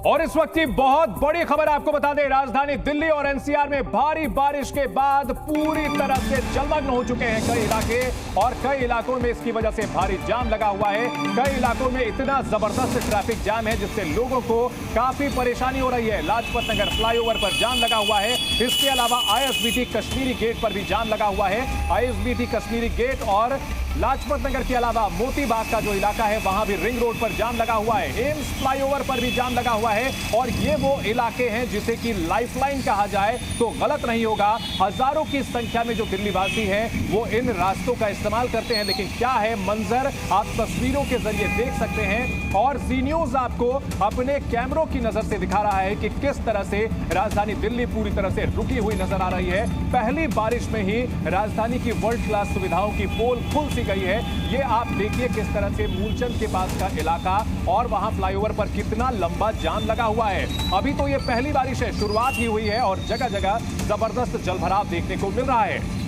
और इस वक्त की बहुत बड़ी खबर आपको बता दें, राजधानी दिल्ली और एनसीआर में भारी बारिश के बाद पूरी तरह से जलमग्न हो चुके हैं कई इलाके और कई इलाकों में इसकी वजह से भारी जाम लगा हुआ है। कई इलाकों में इतना जबरदस्त ट्रैफिक जाम है जिससे लोगों को काफी परेशानी हो रही है। लाजपत नगर फ्लाईओवर पर जाम लगा हुआ है। इसके अलावा आईएसबीटी कश्मीरी गेट पर भी जाम लगा हुआ है। आईएसबीटी कश्मीरी गेट और लाजपत नगर के अलावा मोती बाग का जो इलाका है वहां भी रिंग रोड पर जाम लगा हुआ है। एम्स फ्लाईओवर पर भी जाम लगा हुआ है और ये वो इलाके हैं जिसे कि लाइफलाइन कहा जाए तो गलत नहीं होगा। हजारों की संख्या में जो दिल्ली वासी हैं वो इन रास्तों का इस्तेमाल करते हैं, लेकिन क्या है मंजर आप तस्वीरों के जरिए देख सकते हैं और जी न्यूज आपको अपने कैमरों की नजर से दिखा रहा है कि किस तरह से राजधानी दिल्ली पूरी तरह से रुकी हुई नजर आ रही है। पहली बारिश में ही राजधानी की वर्ल्ड क्लास सुविधाओं की पोल खुल सी गई है। ये आप देखिए किस तरह से मूलचंद के पास का इलाका और वहां फ्लाईओवर पर कितना लंबा जाम लगा हुआ है। अभी तो ये पहली बारिश है, शुरुआत ही हुई है और जगह जगह जबरदस्त जलभराव देखने को मिल रहा है।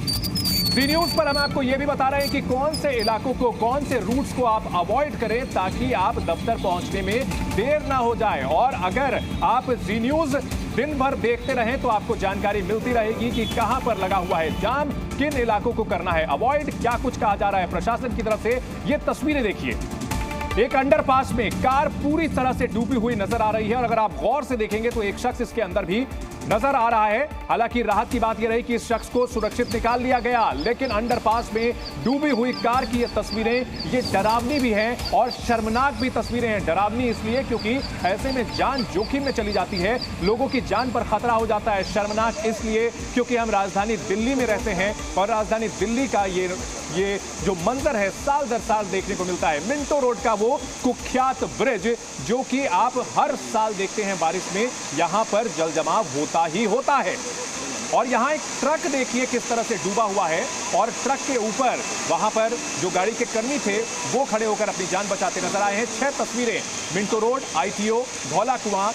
डी न्यूज पर हम आपको यह भी बता रहे हैं कि कौन से इलाकों को, कौन से रूट्स को आप अवॉइड करें ताकि आप दफ्तर पहुंचने में देर ना हो जाए। और अगर आप जी न्यूज दिन भर देखते रहें तो आपको जानकारी मिलती रहेगी कि कहां पर लगा हुआ है जाम, किन इलाकों को करना है अवॉइड, क्या कुछ कहा जा रहा है प्रशासन की तरफ से। ये तस्वीरें देखिए, एक अंडरपास में कार पूरी तरह से डूबी हुई नजर आ रही है और अगर आप गौर से देखेंगे तो एक शख्स इसके अंदर भी नजर आ रहा है। हालांकि राहत की बात यह रही कि इस शख्स को सुरक्षित निकाल लिया गया, लेकिन अंडरपास में डूबी हुई कार की ये तस्वीरें ये डरावनी भी हैं और शर्मनाक भी तस्वीरें हैं। डरावनी इसलिए क्योंकि ऐसे में जान जोखिम में चली जाती है, लोगों की जान पर खतरा हो जाता है। शर्मनाक इसलिए क्योंकि हम राजधानी दिल्ली में रहते हैं और राजधानी दिल्ली का ये जो मंजर है साल दर साल देखने को मिलता है। मिंटो रोड का वो कुख्यात ब्रिज जो कि आप हर साल देखते हैं बारिश में, यहां पर जल जमाव होता ही होता है। और यहां एक ट्रक देखिए किस तरह से डूबा हुआ है और ट्रक के ऊपर वहां पर जो गाड़ी के कर्मी थे वो खड़े होकर अपनी जान बचाते नजर आए हैं। 6 तस्वीरें मिंटो रोड, आईटीओ, धौला कुआं,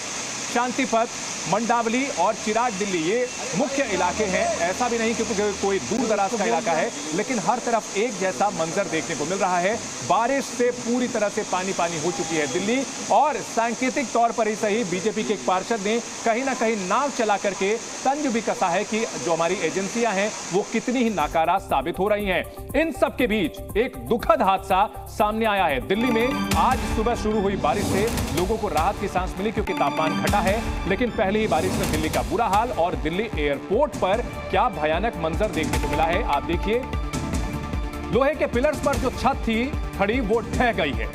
शांतिपथ, मंडावली और चिराग दिल्ली ये मुख्य इलाके हैं। ऐसा भी नहीं क्योंकि कोई दूर दराज का इलाका है, लेकिन हर तरफ एक जैसा मंजर देखने को मिल रहा है। बारिश से पूरी तरह से पानी पानी हो चुकी है दिल्ली और सांकेतिक तौर पर ही सही बीजेपी के एक पार्षद ने कहीं ना कहीं नाव चला करके तंज भी कसा है कि जो हमारी एजेंसियां हैं वो कितनी ही नाकारा साबित हो रही हैं। इन सब के बीच एक दुखद हादसा सामने आया है। दिल्ली में आज सुबह शुरू हुई बारिश से लोगों को राहत की सांस मिली क्योंकि तापमान घटा है, लेकिन पहली ही बारिश में दिल्ली का बुरा हाल और दिल्ली एयरपोर्ट पर क्या भयानक मंजर देखने को मिला है। आप देखिए, लोहे के पिलर्स पर जो छत थी खड़ी वो ढह गई है।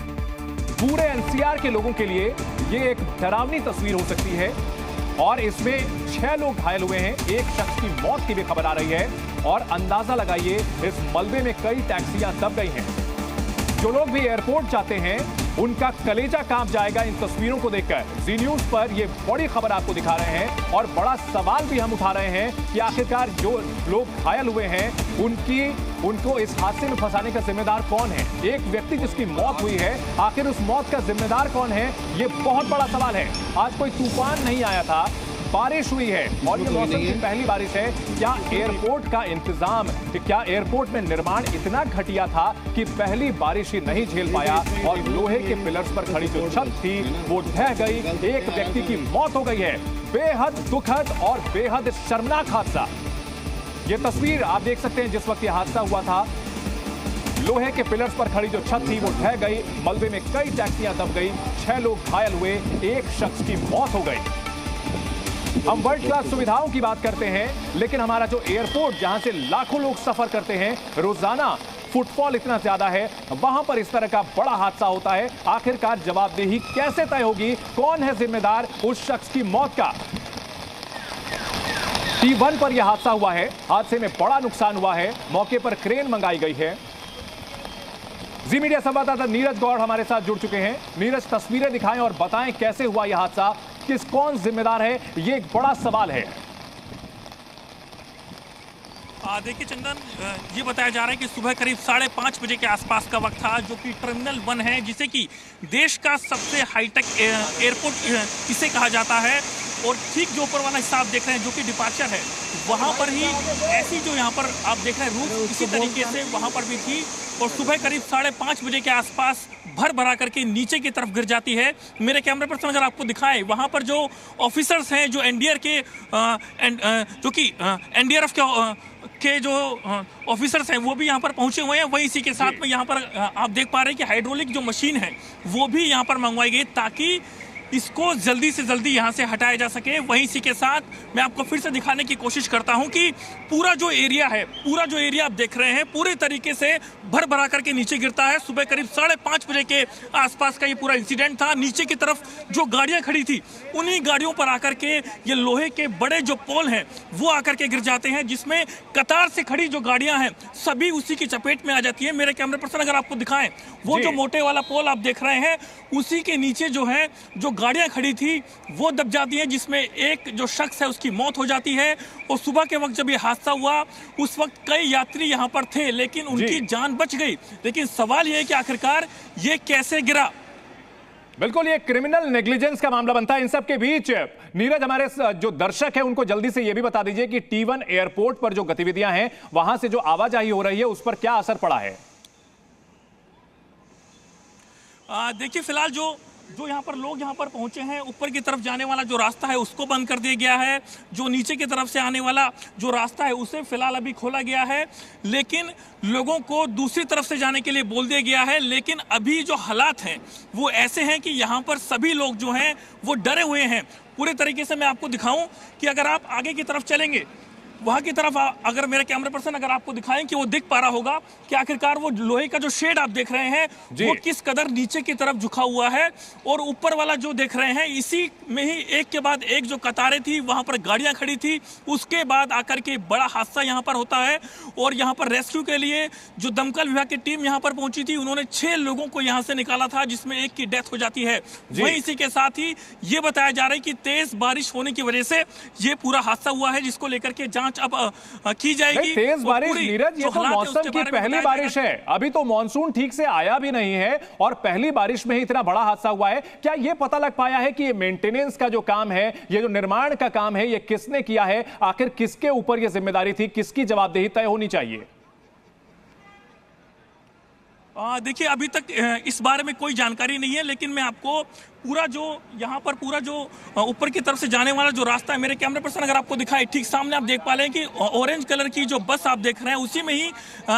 पूरे एनसीआर के लोगों के लिए ये एक डरावनी तस्वीर हो सकती है और इसमें 6 लोग घायल हुए हैं, एक शख्स की मौत की भी खबर आ रही है और अंदाजा लगाइए इस मलबे में कई टैक्सियां दब गई हैं। जो लोग भी एयरपोर्ट जाते हैं उनका कलेजा कांप जाएगा इन तस्वीरों को देखकर। जी न्यूज पर ये बड़ी खबर आपको दिखा रहे हैं और बड़ा सवाल भी हम उठा रहे हैं कि आखिरकार जो लोग घायल हुए हैं उनको इस हादसे में फंसाने का जिम्मेदार कौन है। एक व्यक्ति जिसकी मौत हुई है, आखिर उस मौत का जिम्मेदार कौन है, ये बहुत बड़ा सवाल है। आज कोई तूफान नहीं आया था, बारिश हुई है और ये मौसम की पहली बारिश है। क्या एयरपोर्ट का इंतजाम, क्या एयरपोर्ट में निर्माण इतना घटिया था कि पहली बारिश ही नहीं झेल पाया और लोहे के पिलर्स पर खड़ी जो छत थी वो ढह गई, एक व्यक्ति की मौत हो गई है। बेहद दुखद और बेहद शर्मनाक हादसा। ये तस्वीर आप देख सकते हैं जिस वक्त ये हादसा हुआ था, लोहे के पिलर्स पर खड़ी जो छत थी वो ढह गई, मलबे में कई टैक्सियां दब गई, 6 लोग घायल हुए, एक शख्स की मौत हो गई। हम वर्ल्ड क्लास सुविधाओं की बात करते हैं, लेकिन हमारा जो एयरपोर्ट जहां से लाखों लोग सफर करते हैं, रोजाना फुटफॉल इतना ज्यादा है, वहां पर इस तरह का बड़ा हादसा होता है। आखिरकार जवाबदेही कैसे तय होगी, कौन है जिम्मेदार उस शख्स की मौत का। T1 पर यह हादसा हुआ है, हादसे में बड़ा नुकसान हुआ है, मौके पर क्रेन मंगाई गई है। जी मीडिया संवाददाता नीरज गौड़ हमारे साथ जुड़ चुके हैं। नीरज, तस्वीरें दिखाएं और बताएं कैसे हुआ यह हादसा, कौन जिम्मेदार है, ये एक बड़ा सवाल है। देखिए चंदन, ये बताया जा रहा है कि सुबह करीब 5:30 बजे के आसपास का वक्त था, जो कि टर्मिनल 1 है, जिसे कि देश का सबसे हाईटेक एयरपोर्ट इसे कहा जाता है। और ठीक जो ऊपर वाला हिस्सा आप देख रहे हैं जो कि डिपार्चर है, वहाँ पर ही ऐसी जो यहाँ पर आप देख रहे हैं रूट इसी तरीके से वहाँ पर भी थी और सुबह करीब 5:30 बजे के आसपास भर भरा करके नीचे की तरफ गिर जाती है। मेरे कैमरे पर्सन अगर आपको दिखाएं, वहां पर जो ऑफिसर्स हैं, जो एनडीआर के जो कि एनडीआरएफ के जो ऑफिसर्स हैं वो भी यहाँ पर पहुंचे हुए हैं। वहीं इसी के साथ में यहाँ पर आप देख पा रहे हैं कि हाइड्रोलिक जो मशीन है वो भी यहाँ पर मंगवाई गई ताकि इसको जल्दी से जल्दी यहाँ से हटाया जा सके। वहीं इसी के साथ मैं आपको फिर से दिखाने की कोशिश करता हूँ कि पूरा जो एरिया आप देख रहे हैं पूरे तरीके से भर भरा करके नीचे गिरता है। सुबह करीब 5:30 बजे के आसपास का ये पूरा इंसिडेंट था। नीचे की तरफ जो गाड़ियां खड़ी थी उन्हीं गाड़ियों पर आकर के ये लोहे के बड़े जो पोल हैं वो आकर के गिर जाते हैं, जिसमें कतार से खड़ी जो गाड़ियां हैं सभी उसी की चपेट में आ जाती है। मेरे कैमरे पर्सन अगर आपको दिखाएं, वो जो मोटे वाला पोल आप देख रहे हैं उसी के नीचे जो है जो गाड़ियां खड़ी थी वो दब जाती हैं, जिसमें एक जो शख्स है उसकी मौत हो जाती है। और सुबह के वक्त जब ये हादसा हुआ उस वक्त कई यात्री यहाँ पर थे लेकिन उनकी जान बच गई। लेकिन सवाल ये है कि आखिरकार ये कैसे गिरा। बिल्कुल, ये क्रिमिनल नेग्लिजेंस का मामला बनता है। इन सब के बीच नीरज, हमारे जो दर्शक हैं उनको जल्दी से यह भी बता दीजिए कि T1 एयरपोर्ट पर जो गतिविधियां हैं वहां से जो आवाजाही हो रही है उस पर क्या असर पड़ा है? देखिए, फिलहाल जो यहाँ पर लोग यहाँ पर पहुंचे हैं, ऊपर की तरफ जाने वाला जो रास्ता है उसको बंद कर दिया गया है। जो नीचे की तरफ से आने वाला जो रास्ता है उसे फिलहाल अभी खोला गया है, लेकिन लोगों को दूसरी तरफ से जाने के लिए बोल दिया गया है। लेकिन अभी जो हालात हैं वो ऐसे हैं कि यहाँ पर सभी लोग जो हैं वो डरे हुए हैं। पूरे तरीके से मैं आपको दिखाऊं कि अगर आप आगे की तरफ चलेंगे, वहां की तरफ अगर मेरे कैमरा पर्सन अगर आपको दिखाएं कि वो दिख पा रहा होगा कि आखिरकार वो लोहे का जो शेड आप देख रहे हैं वो किस कदर नीचे की तरफ झुका हुआ है। और ऊपर वाला जो देख रहे हैं इसी में ही एक के बाद एक जो कतारें थी वहां पर गाड़ियां खड़ी थी। उसके बाद आकर के बड़ा हादसा यहाँ पर होता है और यहाँ पर रेस्क्यू के लिए जो दमकल विभाग की टीम यहाँ पर पहुंची थी उन्होंने 6 लोगों को यहाँ से निकाला था, जिसमें एक की डेथ हो जाती है। वहीं इसी के साथ ही ये बताया जा रहा है कि तेज बारिश होने की वजह से ये पूरा हादसा हुआ है, जिसको लेकर के अब की जाएगी। तेज बारिश नीरज, ये तो मौसम की पहली बारिश है, अभी तो मॉनसून ठीक से आया भी नहीं है और पहली बारिश में ही इतना बड़ा हादसा हुआ है। क्या ये पता लग पाया है कि ये मेंटेनेंस का जो काम है, ये जो निर्माण का काम है, ये किसने किया है? आखिर किसके ऊपर ये जिम्मेदारी थी, किसकी जवाबदेही तय होनी चाहिए? देखिए, अभी तक इस बारे में कोई जानकारी नहीं है, लेकिन मैं आपको पूरा जो यहाँ पर पूरा जो ऊपर की तरफ से जाने वाला जो रास्ता है, मेरे कैमरे पर्सन अगर आपको दिखाए, ठीक सामने आप देख पा रहे हैं कि ऑरेंज कलर की जो बस आप देख रहे हैं उसी में ही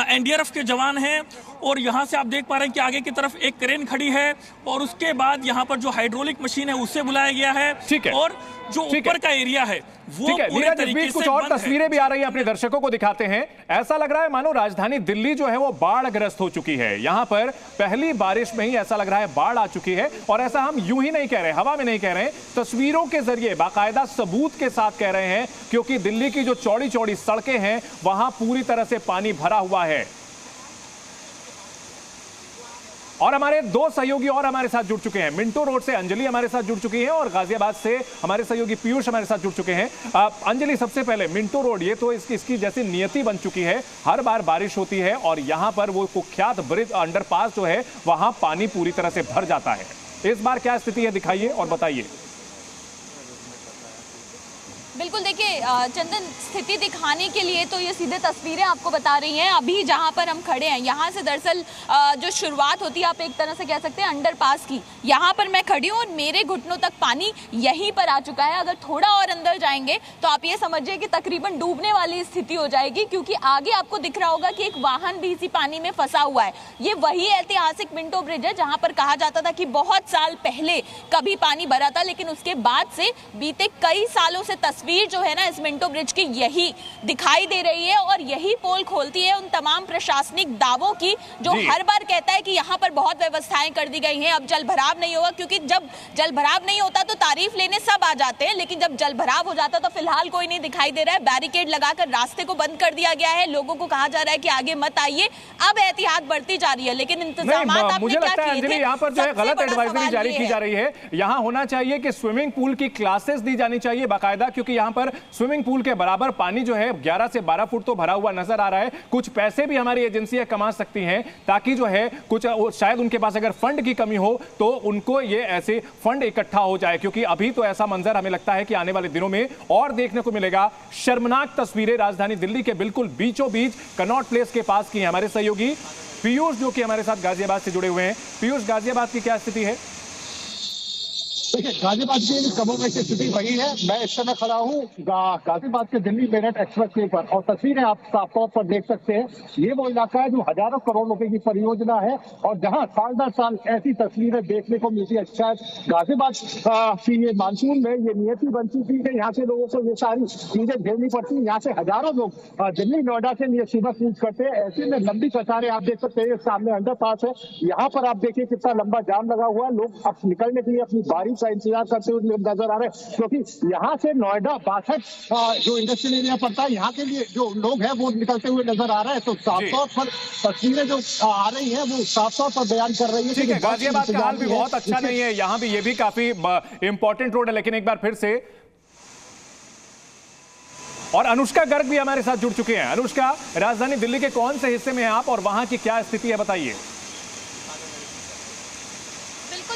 एनडीआरएफ के जवान हैं। और यहाँ से आप देख पा रहे हैं कि आगे की तरफ एक क्रेन खड़ी है और उसके बाद यहाँ पर जो हाइड्रोलिक मशीन है उससे बुलाया गया है। और जो ऊपर का एरिया है वो पूरे तरीके से कुछ और तस्वीरें भी आ रही हैं, अपने दर्शकों को दिखाते हैं। ऐसा लग रहा है मानो राजधानी दिल्ली जो है वो बाढ़ग्रस्त हो चुकी है। यहाँ पर पहली बारिश में ही ऐसा लग रहा है बाढ़ आ चुकी है। और ऐसा हम यूं ही नहीं कह रहे, हवा में नहीं कह रहे, तस्वीरों के जरिए बाकायदा सबूत के साथ कह रहे हैं, क्योंकि दिल्ली की जो चौड़ी चौड़ी सड़कें हैं वहां पूरी तरह से पानी भरा हुआ है। और हमारे 2 सहयोगी और हमारे साथ जुड़ चुके हैं। मिंटो रोड से अंजलि हमारे साथ जुड़ चुकी हैं और गाजियाबाद से हमारे सहयोगी पीयूष हमारे साथ जुड़ चुके हैं। अंजलि, सबसे पहले मिंटो रोड, ये तो इसकी जैसी नियति बन चुकी है, हर बार बारिश होती है और यहां पर वो कुख्यात ब्रिज अंडरपास जो है वहां पानी पूरी तरह से भर जाता है। इस बार क्या स्थिति है, दिखाइए और बताइए। बिल्कुल, देखिए चंदन, स्थिति दिखाने के लिए तो ये सीधे तस्वीरें आपको बता रही हैं। अभी जहां पर हम खड़े हैं यहाँ से दरअसल जो शुरुआत होती है, आप एक तरह से कह सकते हैं अंडरपास की, यहाँ पर मैं खड़ी हूँ और मेरे घुटनों तक पानी यहीं पर आ चुका है। अगर थोड़ा और अंदर जाएंगे तो आप ये समझिए कि तकरीबन डूबने वाली स्थिति हो जाएगी, क्योंकि आगे आपको दिख रहा होगा कि एक वाहन भी इसी पानी में फंसा हुआ है। ये वही ऐतिहासिक मिंटो ब्रिज है जहाँ पर कहा जाता था कि बहुत साल पहले कभी पानी भरा था, लेकिन उसके बाद से बीते कई सालों से तस्वीर जो है ना इस मिंटो ब्रिज की यही दिखाई दे रही है। और यही पोल खोलती है उन तमाम प्रशासनिक दावों की जो हर बार कहता है कि यहाँ पर बहुत व्यवस्थाएं कर दी गई हैं, अब जल भराव नहीं होगा। क्योंकि जब जल भराव नहीं होता तो तारीफ लेने सब आ जाते हैं, लेकिन जब जल भराव हो जाता तो फिलहाल कोई नहीं दिखाई दे रहा है। बैरिकेड लगाकर रास्ते को बंद कर दिया गया है, लोगों को कहा जा रहा है कि आगे मत आइए। अब एहतियात बढ़ती जा रही है, लेकिन इंतजाम मुझे लगता है अंजलि यहाँ पर जो है गलत एडवाइजरी जारी की जा रही है। यहाँ होना चाहिए कि स्विमिंग पूल की क्लासेस दी जानी चाहिए बाकायदा, क्योंकि यहाँ पर स्विमिंग पूल के बराबर पानी जो है 11 से 12 फुट तो भरा हुआ नजर आ रहा है। कुछ पैसे भी हमारी एजेंसियां कमा सकती हैं ताकि जो है कुछ शायद उनके पास अगर फंड की कमी हो तो उनको ये ऐसे फंड इकट्ठा हो जाए, क्योंकि अभी तो ऐसा मंजर हमें लगता है कि आने वाले दिनों में और देखने को मिलेगा। शर्मनाक तस्वीरें राजधानी दिल्ली के बिल्कुल बीचों बीच कनॉट प्लेस के पास की हैं। हमारे सहयोगी पीयूष जो कि हमारे साथ गाजियाबाद से जुड़े हुए हैं। पीयूष, गाजियाबाद की क्या स्थिति है? देखिए, गाजियाबाद की कमोबेश की स्थिति वही है। मैं इस समय खड़ा हूँ गाजियाबाद के दिल्ली मेरठ एक्सप्रेस वे पर, और तस्वीरें आप साफ तौर पर देख सकते हैं। ये वो इलाका है जो हजारों करोड़ रुपए की परियोजना है और जहाँ साल दर साल ऐसी तस्वीरें देखने को मिलती है। शायद गाजियाबाद की ये मानसून में ये नियति बन चुकी है, यहाँ के लोगों को ये सारी चीजें झेलनी पड़ती है। यहाँ से हजारों लोग दिल्ली नोएडा के लिए सुबह कूच करते हैं। ऐसे में लंबी कतारें आप देख सकते हैं। सामने अंडरपास है, यहाँ पर आप देखिए कितना लंबा जाम लगा हुआ है। लोग अब निकलने के लिए अपनी बारी का इंतजार करते हुए नजर आ रहे हैं, क्योंकि यहाँ से नोएडा 62 जो इंडस्ट्रियल एरिया पड़ता है, यहाँ के लिए जो लोग हैं वो निकलते हुए नजर आ रहे हैं। तो साफ तौर पर तस्वीरें जो आ रही हैं वो साफ तौर पर बयान कर रही है। ठीक है, गाजियाबाद का हाल भी बहुत अच्छा नहीं है, यहाँ भी ये भी काफी इंपॉर्टेंट रोड है। लेकिन एक बार फिर से, और अनुष्का गर्ग भी हमारे साथ जुड़ चुके हैं। अनुष्का, राजधानी दिल्ली के कौन से हिस्से में हैं आप और वहां की क्या स्थिति है, बताइए।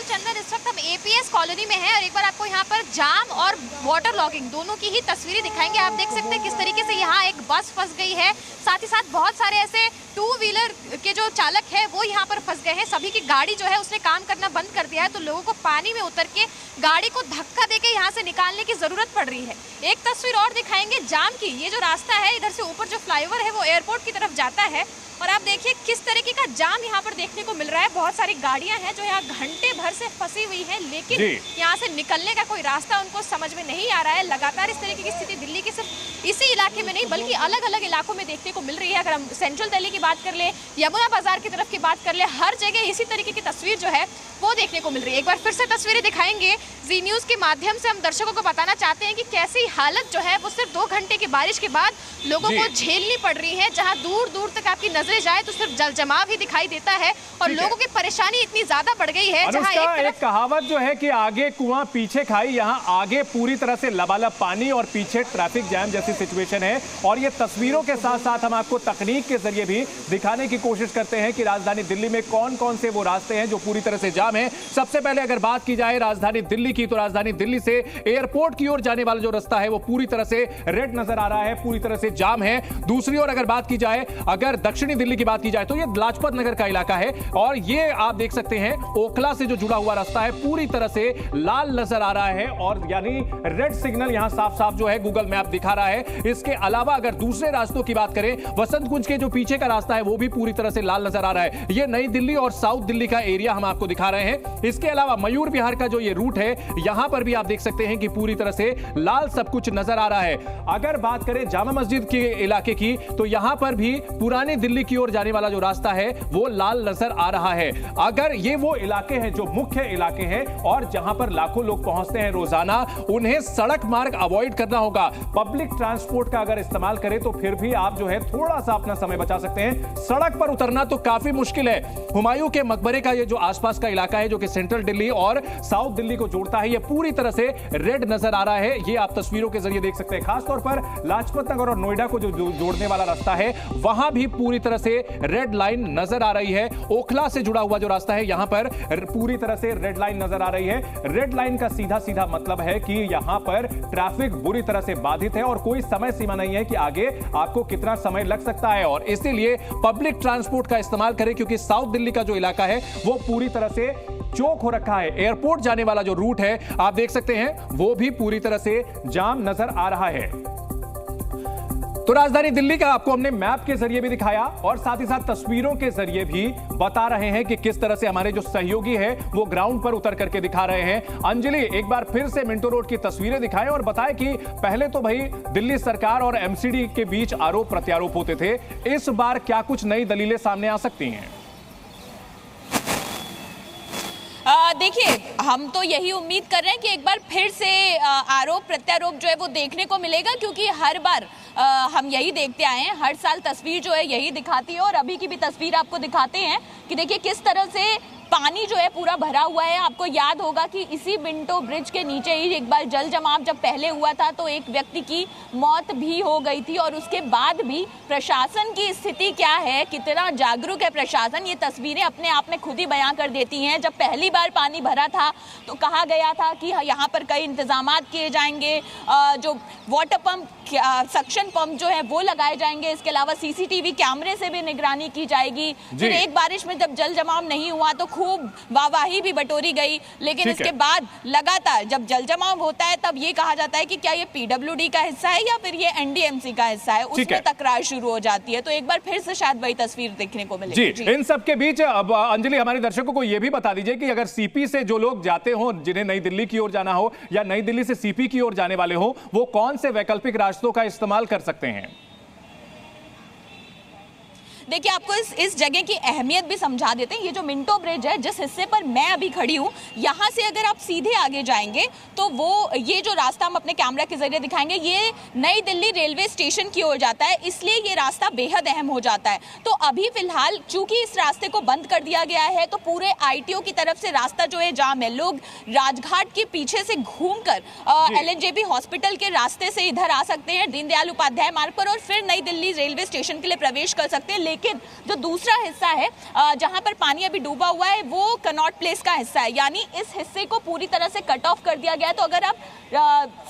चंदन, इस वक्त हम एपीएस कॉलोनी में हैं और एक बार आपको यहाँ पर जाम और वाटर लॉगिंग दोनों की ही तस्वीरें दिखाएंगे। आप देख सकते हैं किस तरीके से यहाँ एक बस फंस गई है, साथ ही साथ बहुत सारे ऐसे टू व्हीलर के जो चालक है वो यहाँ पर फंस गए हैं। सभी की गाड़ी जो है उसने काम करना बंद कर दिया है, तो लोगों को पानी में उतर के गाड़ी को धक्का देके यहाँ से निकालने की जरूरत पड़ रही है। एक तस्वीर और दिखाएंगे जाम की। ये जो रास्ता है, इधर से ऊपर जो फ्लाईओवर है वो एयरपोर्ट की तरफ जाता है और आप देखिए किस तरीके का जाम यहाँ पर देखने को मिल रहा है। बहुत सारी गाड़ियां हैं जो यहाँ घंटे भर से फंसी हुई हैं, लेकिन यहाँ से निकलने का कोई रास्ता उनको समझ में नहीं आ रहा है। लगातार इस तरीके की स्थिति दिल्ली के सिर्फ इसी इलाके में नहीं बल्कि अलग अलग इलाकों में देखने को मिल रही है। अगर हम सेंट्रल दिल्ली की बात कर ले, यमुना बाजार की तरफ की बात कर ले, हर जगह इसी तरीके की तस्वीर जो है वो देखने को मिल रही है। एक बार फिर से तस्वीरें दिखाएंगे जी न्यूज के माध्यम से। हम दर्शकों को बताना चाहते हैं कि कैसी हालत जो है वो सिर्फ 2 घंटे की बारिश के बाद लोगों को झेलनी पड़ रही है। जहां दूर दूर तक आपकी नजरें जाए तो सिर्फ जल जमाव ही दिखाई देता है और लोगों की परेशानी इतनी ज्यादा बढ़ गई है। जहां एक कहावत जो है कि आगे कुआं पीछे खाई, यहाँ आगे पूरी तरह से लबालब पानी और पीछे ट्रैफिक जैम जैसी सिचुएशन है। और ये तस्वीरों के साथ साथ हम आपको तकनीक के जरिए भी दिखाने की कोशिश करते हैं कि राजधानी दिल्ली में कौन कौन से वो रास्ते हैं जो पूरी तरह से जाम है। सबसे पहले अगर बात की जाए राजधानी दिल्ली की, तो राजधानी दिल्ली से एयरपोर्ट की ओर जाने वाला जो रास्ता है वो पूरी तरह से रेड नजर आ रहा है, पूरी तरह से जाम है। दूसरी ओर अगर बात की जाए, अगर दक्षिणी दिल्ली की बात की जाए तो ये लाजपत नगर का इलाका है और ये आप देख सकते हैं ओखला से जो जुड़ा हुआ रास्ता है पूरी तरह से लाल नजर आ रहा है और यानी रेड सिग्नल यहां साफ साफ जो है गूगल मैप दिखा रहा है। इसके अलावा अगर दूसरे रास्तों की बात करें, वसंत कुंज के जो पीछे का रास्ता है वो भी पूरी तरह से लाल नजर आ रहा है। ये नई दिल्ली और साउथ दिल्ली का एरिया हम आपको दिखा रहे हैं। इसके अलावा मयूर विहार का जो ये रूट है, यहां पर भी आप देख सकते हैं कि पूरी तरह से लाल सब कुछ नजर आ रहा है। अगर बात करें जामा मस्जिद के इलाके की, तो यहां पर भी पुरानी दिल्ली की ओर जाने वाला जो रास्ता है वो लाल नजर आ रहा है। अगर ये वो इलाके हैं जो मुख्य इलाके हैं और जहां पर लाखों लोग पहुंचते हैं रोजाना, उन्हें सड़क मार्ग अवॉइड करना होगा। पब्लिक ट्रांसपोर्ट का अगर इस्तेमाल करें तो फिर भी आप जो है थोड़ा सा अपना समय बचा सकते हैं। सड़क पर उतरना तो काफी मुश्किल है। हुमायूं के मकबरे का ये जो आसपास का इलाका है जो कि सेंट्रल दिल्ली और साउथ दिल्ली को जोड़ता है, ये पूरी तरह से रेड नजर आ रहा है। ये आप तस्वीरों के जरिए देख सकते हैं। खासतौर पर लाजपत नगर और नोएडा को जो जोड़ने वाला रास्ता है वहां भी पूरी तरह से रेड लाइन नजर आ रही है। ओखला से जुड़ा हुआ जो रास्ता है यहां पर पूरी तरह से रेड लाइन नजर आ रही है। रेड लाइन का सीधा सीधा मतलब है कि यहां पर ट्रैफिक बुरी तरह से बाधित है और कोई समय सीमा नहीं है कि आगे आपको कितना समय लग सकता है। और इसीलिए पब्लिक ट्रांसपोर्ट का इस्तेमाल करें, क्योंकि साउथ दिल्ली का जो इलाका है वो पूरी तरह से चौक हो रखा है। एयरपोर्ट जाने वाला जो रूट है आप देख सकते हैं वो भी पूरी तरह से जाम नजर आ रहा है। तो राजधानी दिल्ली का आपको हमने मैप के जरिए भी दिखाया और साथ ही साथ तस्वीरों के जरिए भी बता रहे हैं कि किस तरह से हमारे जो सहयोगी है वो ग्राउंड पर उतर करके दिखा रहे हैं। अंजलि, एक बार फिर से मिंटो रोड की तस्वीरें दिखाएं और बताएं कि पहले तो भाई दिल्ली सरकार और एमसीडी के बीच आरोप प्रत्यारोप होते थे, इस बार क्या कुछ नई दलीलें सामने आ सकती हैं? देखिए, हम तो यही उम्मीद कर रहे हैं कि एक बार फिर से आरोप प्रत्यारोप जो है वो देखने को मिलेगा, क्योंकि हर बार हम यही देखते आए हैं। हर साल तस्वीर जो है यही दिखाती है और अभी की भी तस्वीर आपको दिखाते हैं कि देखिए किस तरह से पानी जो है पूरा भरा हुआ है। आपको याद होगा कि इसी मिंटो ब्रिज के नीचे ही एक बार जल जमाव जब पहले हुआ था तो एक व्यक्ति की मौत भी हो गई थी, और उसके बाद भी प्रशासन की स्थिति क्या है, कितना जागरूक है प्रशासन, ये तस्वीरें अपने आप में खुद ही बयां कर देती हैं। जब पहली बार पानी भरा था तो कहा गया था कि यहाँ पर कई इंतजामात किए जाएंगे, जो वाटर पंप, सक्शन पंप जो है वो लगाए जाएंगे, इसके अलावा सीसीटीवी कैमरे से भी निगरानी की जाएगी। फिर एक बारिश में जब जल जमाव नहीं हुआ तो खूब वाहवाही भी बटोरी गई, लेकिन इसके बाद लगातार जब जल जमाव होता है तब ये कहा जाता है कि क्या ये पीडब्ल्यूडी का हिस्सा है या फिर ये एनडीएमसी का हिस्सा है, उसमें तकरार शुरू हो जाती है। तो एक बार फिर से शायद वही तस्वीर देखने को मिलेगी। जी, इन सब के बीच अब अंजलि हमारे दर्शकों को यह भी बता दीजिए कि अगर सीपी से जो लोग जाते हो, जिन्हें नई दिल्ली की ओर जाना हो या नई दिल्ली से सीपी की ओर जाने वाले हो, वो कौन से वैकल्पिक रास्तों का इस्तेमाल कर सकते हैं? देखिए, आपको इस जगह की अहमियत भी समझा देते हैं। ये जो मिंटो ब्रिज है, जिस हिस्से पर मैं अभी खड़ी हूँ, यहाँ से अगर आप सीधे आगे जाएंगे तो वो ये जो रास्ता हम अपने कैमरा के जरिए दिखाएंगे, ये नई दिल्ली रेलवे स्टेशन की ओर जाता है, इसलिए ये रास्ता बेहद अहम हो जाता है। तो अभी फिलहाल चूंकि इस रास्ते को बंद कर दिया गया है तो पूरे आईटीओ की तरफ से रास्ता जो है जाम है। लोग राजघाट के पीछे से घूमकर एलएनजेबी हॉस्पिटल के रास्ते से इधर आ सकते हैं, दीनदयाल उपाध्याय मार्ग पर, और फिर नई दिल्ली रेलवे स्टेशन के लिए प्रवेश कर सकते हैं। लेकिन जो दूसरा हिस्सा है जहां पर पानी अभी डूबा हुआ है, वो कनॉट प्लेस का हिस्सा है, यानी इस हिस्से को पूरी तरह से कट ऑफ कर दिया गया है। तो अगर आप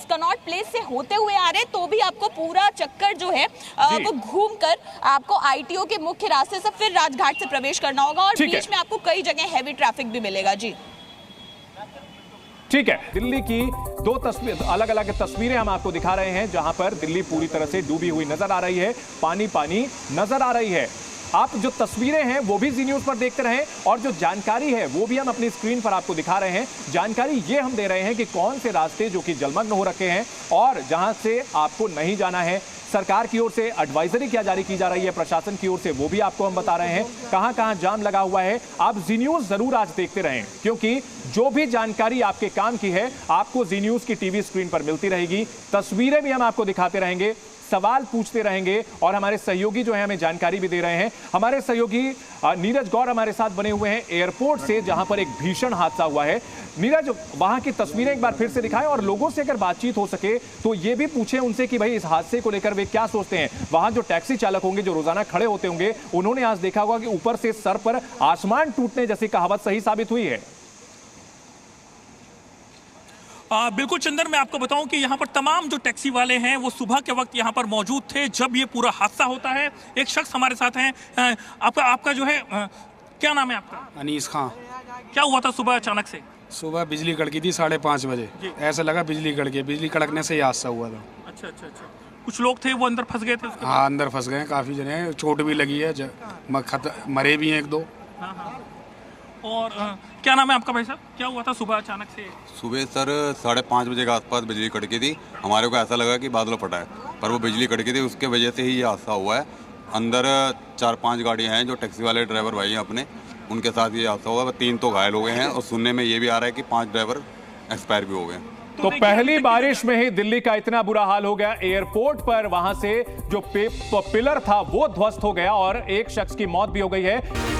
कनॉट प्लेस से होते हुए आ रहे हैं तो भी आपको पूरा चक्कर जो है वो घूमकर आपको आईटीओ के मुख्य रास्ते से फिर राजघाट से प्रवेश करना होगा, और बीच में आपको कई जगह हैवी ट्रैफिक भी मिलेगा। जी ठीक है, दिल्ली की दो तस्वीर, अलग अलग तस्वीरें हम आपको दिखा रहे हैं जहां पर दिल्ली पूरी तरह से डूबी हुई नजर आ रही है, पानी पानी नजर आ रही है। आप जो तस्वीरें हैं वो भी जी न्यूज़ पर देखते रहें, और जो जानकारी है वो भी हम अपनी स्क्रीन पर आपको दिखा रहे हैं। जानकारी ये हम दे रहे हैं कि कौन से रास्ते जो कि जलमग्न हो रखे हैं और जहां से आपको नहीं जाना है। सरकार की ओर से एडवाइजरी क्या जारी की जा रही है प्रशासन की ओर से, वो भी आपको हम बता रहे हैं। कहां कहां जाम लगा हुआ है, आप जी न्यूज़ जरूर आज देखते रहें, क्योंकि जो भी जानकारी आपके काम की है आपको जी न्यूज़ की टीवी स्क्रीन पर मिलती रहेगी। तस्वीरें भी हम आपको दिखाते रहेंगे, सवाल पूछते रहेंगे, और हमारे सहयोगी जो है हमें जानकारी भी दे रहे हैं। हमारे सहयोगी नीरज गौर हमारे साथ बने हुए हैं एयरपोर्ट से, जहां पर एक भीषण हादसा हुआ है। नीरज, वहां की तस्वीरें एक बार फिर से दिखाएं, और लोगों से अगर बातचीत हो सके तो ये भी पूछें उनसे कि भाई इस हादसे को लेकर वे क्या सोचते हैं। वहां जो टैक्सी चालक होंगे, जो रोजाना खड़े होते होंगे, उन्होंने आज देखा होगा कि ऊपर से सर पर आसमान टूटने जैसी कहावत सही साबित हुई है। बिल्कुल चंदन, मैं आपको बताऊं कि यहाँ पर तमाम जो टैक्सी वाले हैं वो सुबह के वक्त यहाँ पर मौजूद थे जब ये पूरा हादसा होता है। एक शख्स हमारे साथ हैं, आपका जो है क्या नाम है आपका? अनीस खां। क्या हुआ था सुबह अचानक से? सुबह बिजली कड़की थी 5:30 बजे, ऐसा लगा बिजली कड़के, बिजली कड़कने से ही हादसा हुआ था। अच्छा अच्छा अच्छा, कुछ लोग थे वो अंदर फंस गए थे? हाँ, अंदर फंस गए, काफी जने, चोट भी लगी है, मरे भी हैं 1-2। हाँ। और क्या नाम है आपका भाई साहब? क्या हुआ था सुबह अचानक से? सुबह सर 5:30 बजे के आसपास बिजली कड़की थी। हमारे को ऐसा लगा कि बादल फटा है, पर वो बिजली कड़की थी, उसके वजह से ही ये हादसा हुआ है। अंदर 4-5 गाड़ियाँ हैं, जो टैक्सी वाले ड्राइवर भाई हैं अपने, उनके साथ ये हादसा हुआ। 3 तो घायल हो गए हैं, और सुनने में ये भी आ रहा है कि 5 ड्राइवर एक्सपायर भी हो गए। तो पहली बारिश में ही दिल्ली का इतना बुरा हाल हो गया, एयरपोर्ट पर वहां से जो पिलर था वो ध्वस्त हो गया और एक शख्स की मौत भी हो गई है।